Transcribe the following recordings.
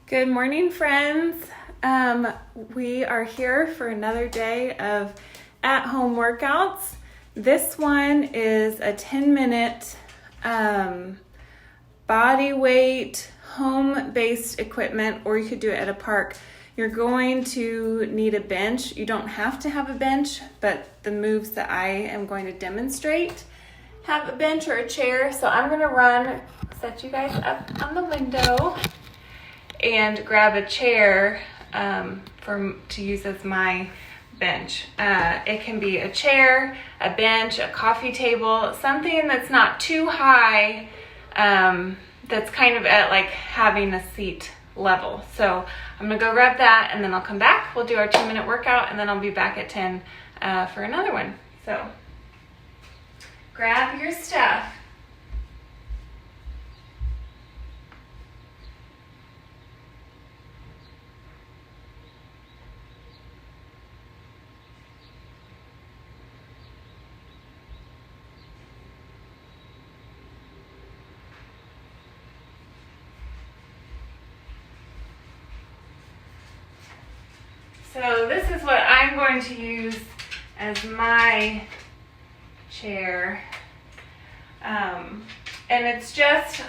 Good morning, friends. We are here for another day of at-home workouts. This one is a 10-minute body weight, home-based equipment, or you could do it at a park. You're going to need a bench. You don't have to have a bench, but the moves that I am going to demonstrate have a bench or a chair. So I'm going to set you guys up on the window and grab a chair to use as my bench. It can be a chair, a bench, a coffee table, something that's not too high, that's kind of at like having a seat level. So I'm gonna go grab that and then I'll come back. We'll do our 2-minute workout and then I'll be back at 10 for another one. So grab your stuff. So this is what I'm going to use as my chair, and it's just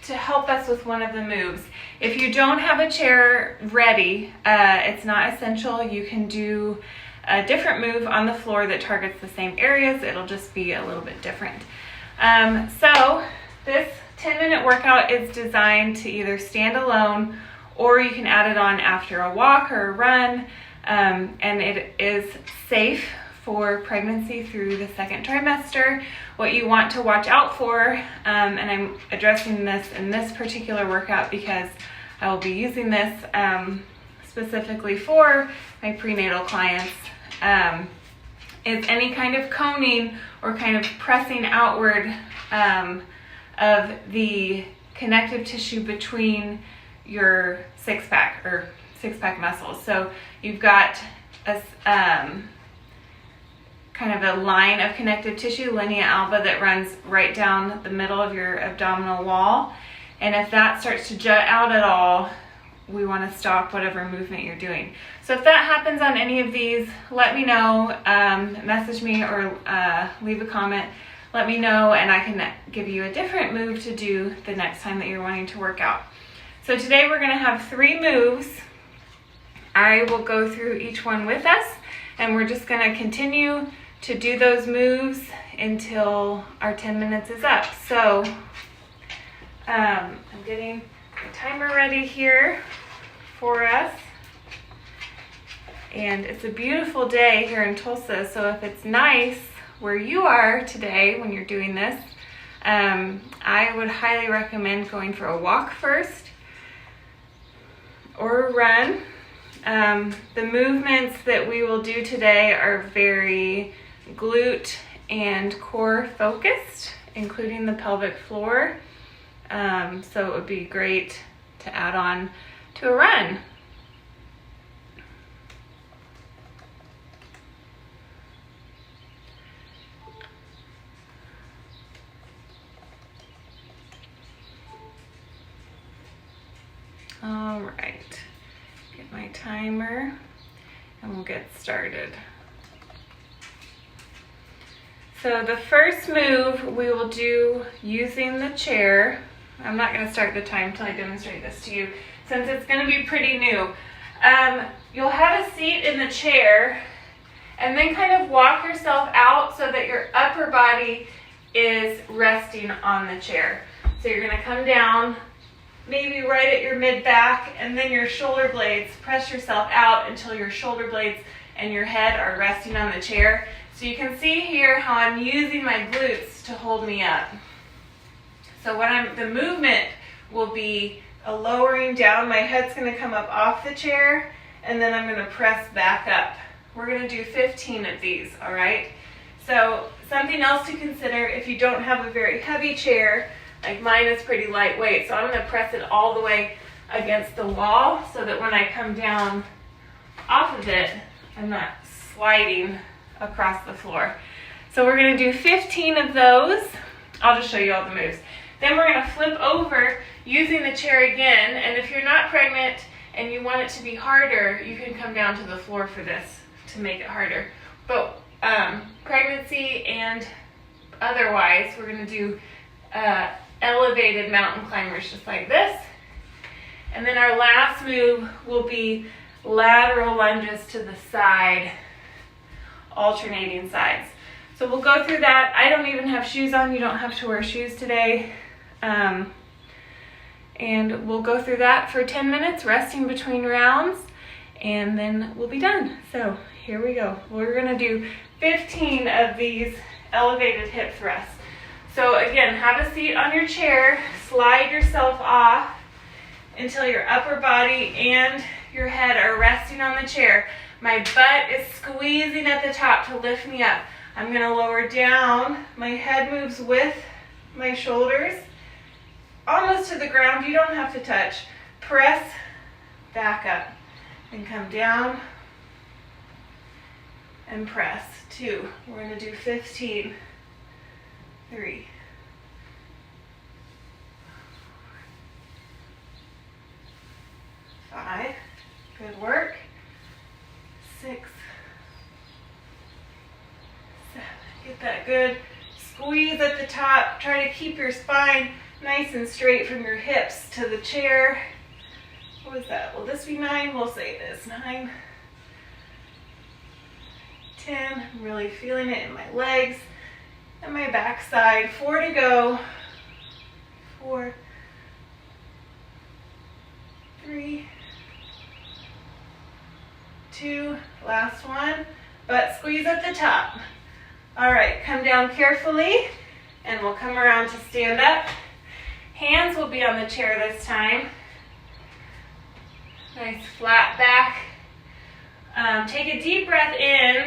to help us with one of the moves. If you don't have a chair ready, it's not essential. You can do a different move on the floor that targets the same areas. It'll just be a little bit different. So this 10-minute workout is designed to either stand alone or you can add it on after a walk or a run, and it is safe for pregnancy through the second trimester. What you want to watch out for, and I'm addressing this in this particular workout because I will be using this specifically for my prenatal clients, is any kind of coning or kind of pressing outward of the connective tissue between your six-pack muscles. So you've got a kind of a line of connective tissue, linea alba, that runs right down the middle of your abdominal wall. And if that starts to jut out at all, we want to stop whatever movement you're doing. So if that happens on any of these, let me know, message me or leave a comment. Let me know and I can give you a different move to do the next time that you're wanting to work out. So today we're going to have 3 moves. I will go through each one with us and we're just going to continue to do those moves until our 10 minutes is up. So I'm getting the timer ready here for us. And it's a beautiful day here in Tulsa, so if it's nice where you are today when you're doing this, I would highly recommend going for a walk first or a run. The movements that we will do today are very glute and core focused, including the pelvic floor. So it would be great to add on to a run. All right, get my timer and we'll get started. So the first move we will do using the chair. I'm not going to start the time until I demonstrate this to you since it's going to be pretty new. You'll have a seat in the chair and then kind of walk yourself out so that your upper body is resting on the chair. So you're going to come down maybe right at your mid-back, and then your shoulder blades, press yourself out until your shoulder blades and your head are resting on the chair. So you can see here how I'm using my glutes to hold me up. So the movement will be a lowering down. My head's going to come up off the chair, and then I'm going to press back up. We're going to do 15 of these, all right? So something else to consider, if you don't have a very heavy chair, like mine is pretty lightweight, so I'm going to press it all the way against the wall so that when I come down off of it, I'm not sliding across the floor. So we're going to do 15 of those. I'll just show you all the moves. Then we're gonna flip over using the chair again, and if you're not pregnant and you want it to be harder, you can come down to the floor for this to make it harder. But pregnancy and otherwise, we're gonna do elevated mountain climbers just like this. And then our last move will be lateral lunges to the side, alternating sides. So we'll go through that. I don't even have shoes on. You don't have to wear shoes today. And we'll go through that for 10 minutes, resting between rounds, and then we'll be done. So here we go. We're gonna do 15 of these elevated hip thrusts. So again, have a seat on your chair, slide yourself off until your upper body and your head are resting on the chair. My butt is squeezing at the top to lift me up. I'm gonna lower down. My head moves with my shoulders almost to the ground. You don't have to touch. Press back up and come down and press. 2. We're gonna do 15. 3. 5. Good work. 6. 7. Get that good squeeze at the top. Try to keep your spine nice and straight from your hips to the chair. What was that? Will this be 9? We'll say it is 9. 10. I'm really feeling it in my legs and my backside. 4 to go. 4. 3. 2. Last one. Butt squeeze at the top. All right, come down carefully and we'll come around to stand up. Hands will be on the chair this time. Nice flat back. Take a deep breath in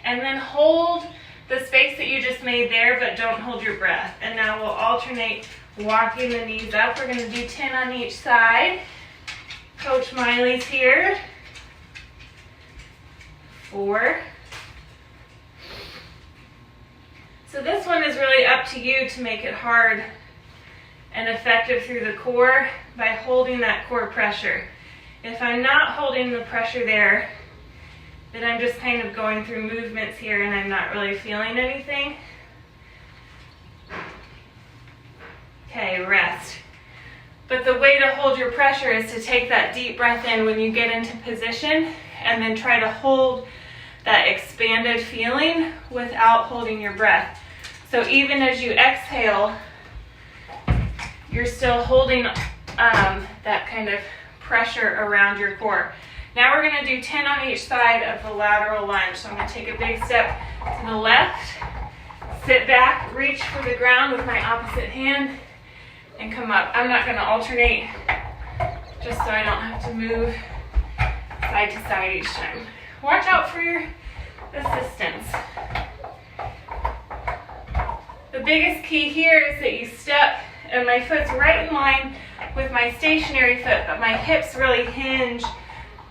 and then hold the space that you just made there, but don't hold your breath. And now we'll alternate walking the knees up. We're gonna do 10 on each side. Coach Miley's here. 4. So this one is really up to you to make it hard and effective through the core by holding that core pressure. If I'm not holding the pressure there, then I'm just kind of going through movements here and I'm not really feeling anything. Okay, rest. But the way to hold your pressure is to take that deep breath in when you get into position and then try to hold that expanded feeling without holding your breath. So even as you exhale, you're still holding that kind of pressure around your core. Now we're gonna do 10 on each side of the lateral lunge. So I'm gonna take a big step to the left, sit back, reach for the ground with my opposite hand, and come up. I'm not gonna alternate, just so I don't have to move side to side each time. Watch out for your assistance. The biggest key here is that you step, and my foot's right in line with my stationary foot, but my hips really hinge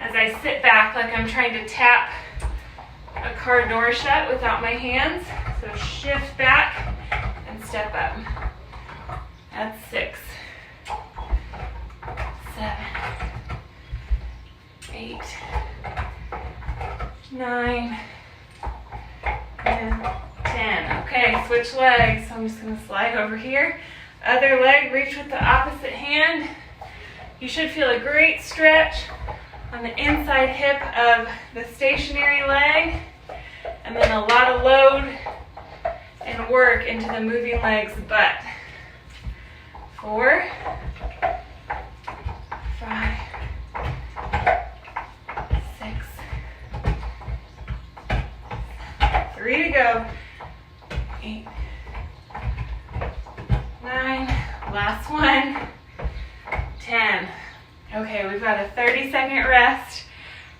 as I sit back like I'm trying to tap a car door shut without my hands. So shift back and step up. That's 6, 7, 8, 9, and 10. Okay, switch legs. So I'm just gonna slide over here. Other leg, reach with the opposite hand. You should feel a great stretch on the inside hip of the stationary leg, and then a lot of load and work into the moving leg's butt. 4, 5, 6, 3 to go. 8, 9, last one, 10. Okay, we've got a 30-second rest,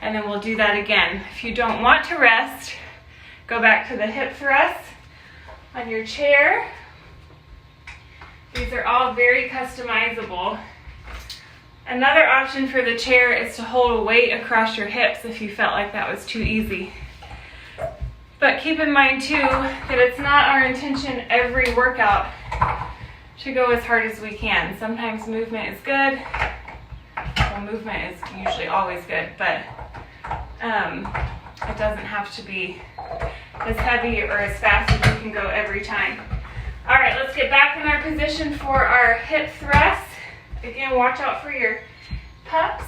and then we'll do that again. If you don't want to rest, go back to the hip thrusts on your chair. These are all very customizable. Another option for the chair is to hold a weight across your hips if you felt like that was too easy. But keep in mind too that it's not our intention every workout to go as hard as we can. Sometimes movement is good. Well, movement is usually always good, but it doesn't have to be as heavy or as fast as you can go every time. All right, let's get back in our position for our hip thrust. Again, watch out for your pups.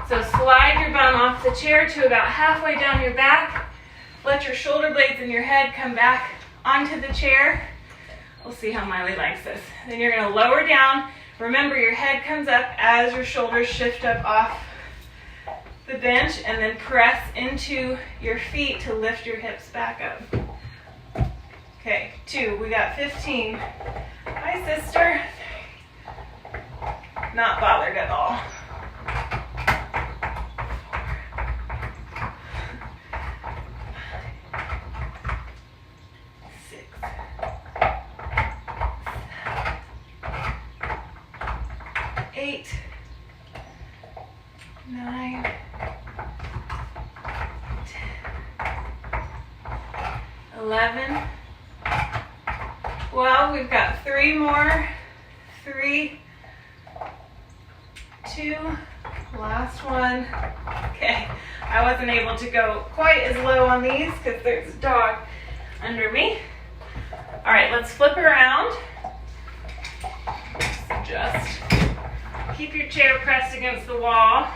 So slide your bum off the chair to about halfway down your back. Let your shoulder blades and your head come back onto the chair. We'll see how Miley likes this. Then you're gonna lower down. Remember, your head comes up as your shoulders shift up off the bench, and then press into your feet to lift your hips back up. Okay, 2, we got 15. Hi, sister. Not bothered at all. 6, 8, 9, 11, 12, we've got 3 more, 3, 2, last one. Okay, I wasn't able to go quite as low on these because there's a dog under me. All right, let's flip around. Just keep your chair pressed against the wall.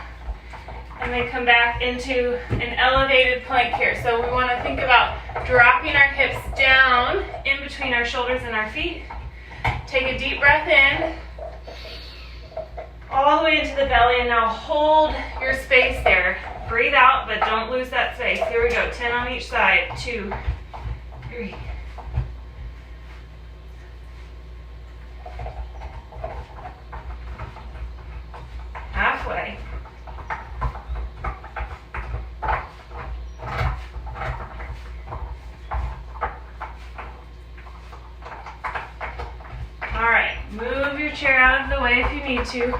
And then come back into an elevated plank here. So we want to think about dropping our hips down in between our shoulders and our feet. Take a deep breath in, all the way into the belly, and now hold your space there. Breathe out, but don't lose that space. Here we go, 10 on each side. 2, 3. Halfway. All right, move your chair out of the way if you need to.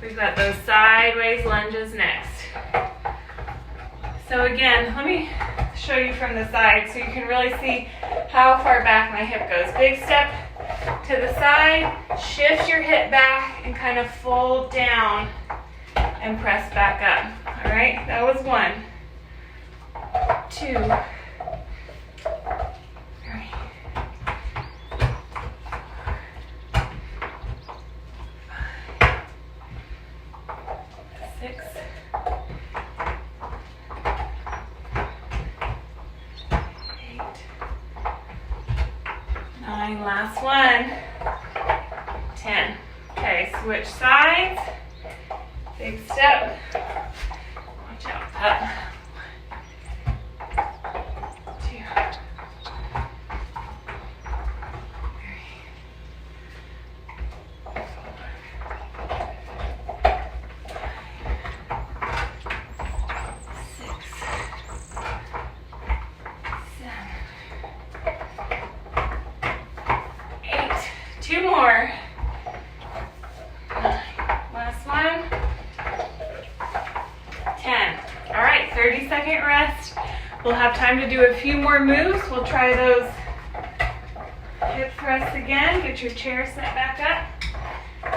We've got those sideways lunges next. So again, let me show you from the side so you can really see how far back my hip goes. Big step to the side, shift your hip back and kind of fold down and press back up. All right, that was 1, 2, 3, 6, 8, 9, last one, 10. Okay, switch sides, big step, watch out, pup. 2, 3, 4, 6, 7, 8, 2 more. 9, last one, 10. All right, 30-second rest. We'll have time to do a few more moves. We'll try those hip thrusts again. Get your chair set back up.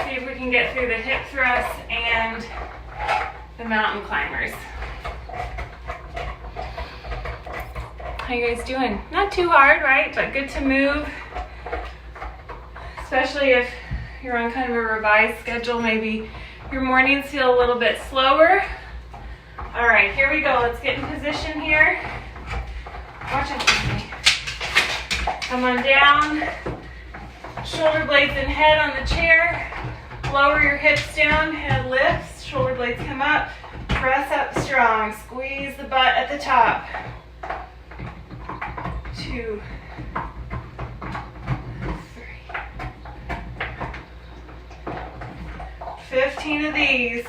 See if we can get through the hip thrusts and the mountain climbers. How you guys doing? Not too hard, right? But good to move, especially if you're on kind of a revised schedule. Maybe your mornings feel a little bit slower. All right, here we go. Let's get in position here. Watch out for me. Come on down. Shoulder blades and head on the chair. Lower your hips down, head lifts, shoulder blades come up. Press up strong. Squeeze the butt at the top. 2, 3. 15 of these.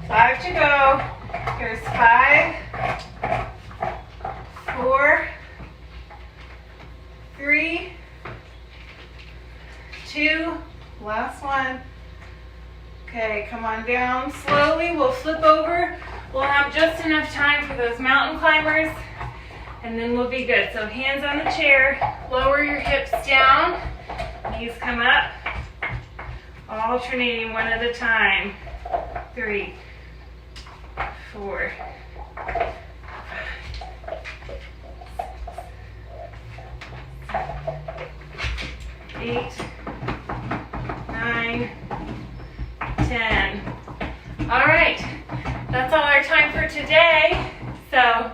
Five to go. Here's 5, 4, 3, 2, last one. Okay, come on down slowly. We'll flip over. We'll have just enough time for those mountain climbers, and then we'll be good. So hands on the chair, lower your hips down, knees come up, alternating one at a time. 3, 4, 8, 9, 10. All right, that's all our time for today. So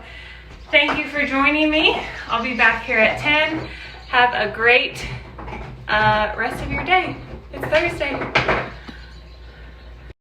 thank you for joining me. I'll be back here at 10. Have a great rest of your day. It's Thursday.